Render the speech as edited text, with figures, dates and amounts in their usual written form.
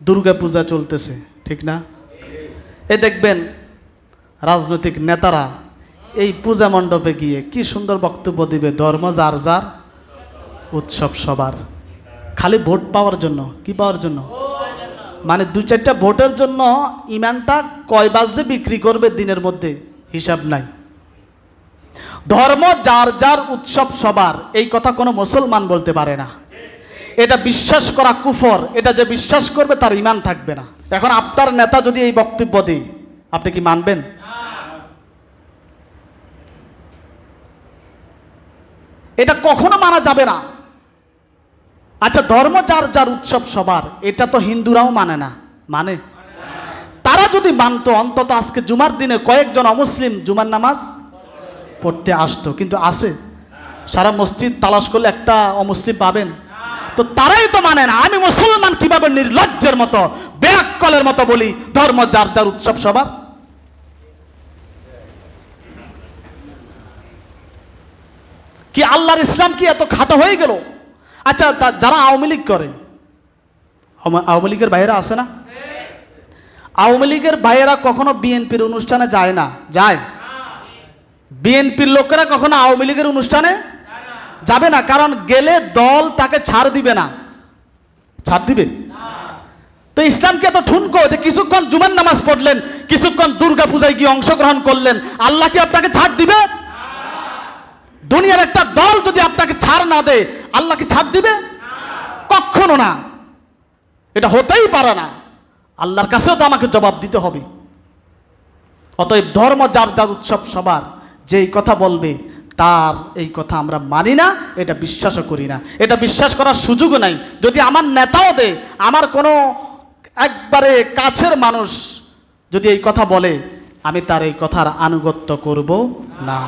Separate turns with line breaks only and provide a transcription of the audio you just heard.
দুর্গা পূজা চলতেছে, ঠিক না? এই দেখবেন রাজনৈতিক নেতারা এই পূজা মণ্ডপে গিয়ে কি সুন্দর বক্তব্য দিবে, ধর্ম যার যার, উৎসব সবার। খালি ভোট পাওয়ার জন্য। কি পাওয়ার জন্য? মানে 2-4টা ভোটের জন্য ইমানটা কয় বাজে বিক্রি করবে দিনের মধ্যে হিসাব নাই। ধর্ম যার যার, উৎসব সবার, এই কথা কোনো মুসলমান বলতে পারে না। এটা বিশ্বাস করা কুফর। এটা যে বিশ্বাস করবে তার ইমান থাকবে না। এখন আপনার নেতা যদি এই বক্তব্য দেয়, আপনি কি মানবেন? এটা কখনো মানা যাবে না। আচ্ছা, ধর্ম যার যার, উৎসব সবার, এটা তো হিন্দুরাও মানে না। মানে তারা যদি মানতো, অন্তত আজকে জুমার দিনে কয়েকজন অমুসলিম জুমার নামাজ পড়তে আসতো। কিন্তু আসে? সারা মসজিদ তালাশ করলে একটা অমুসলিম পাবেন? তো তারাই তো মানে না। আমি মুসলমান কিভাবে নির্লজ্জের মতো, বেয়াক্কলের মতো বলি ধর্ম যার যার, উৎসব সবার? কি আল্লাহর ইসলাম কি এত খাটো হয়ে গেল? আচ্ছা, যারা আওয়ামী লীগ করে, আওয়ামী লীগের ভাইয়েরা আছে না? আওয়ামী লীগের ভাইয়েরা কখনো বিএনপির অনুষ্ঠানে যায় না? যায়? বিএনপির লোকেরা কখনো আওয়ামী লীগের অনুষ্ঠানে যাবে না, কারণ গেলে দল তাকে ছাড় দিবে না। ছাড় দিবে? তো ইসলাম কি এত ঠুনকো যে কিছুক্ষণ জুমার নামাজ পড়লেন, কিছুক্ষণ দুর্গা পূজায় গিয়ে অংশগ্রহণ করলেন, আল্লাহ কি আপনাকে ছাড় দিবে? দুনিয়ার একটা দল যদি আপনাকে ছাড় না দেয়, আল্লাহ কি ছাড় দিবে? কখনো না। এটা হতেই পারে না। আল্লাহর কাছেও তো আমাকে জবাব দিতে হবে। অতএব ধর্ম যার যার, উৎসব সবার, যেই কথা বলবে তার এই কথা আমরা মানি না, এটা বিশ্বাসও করি না, এটা বিশ্বাস করার সুযোগও নাই। যদি আমার নেতাও দেয়, আমার কোনো একবারে কাছের মানুষ যদি এই কথা বলে, আমি তার এই কথার আনুগত্য করব না।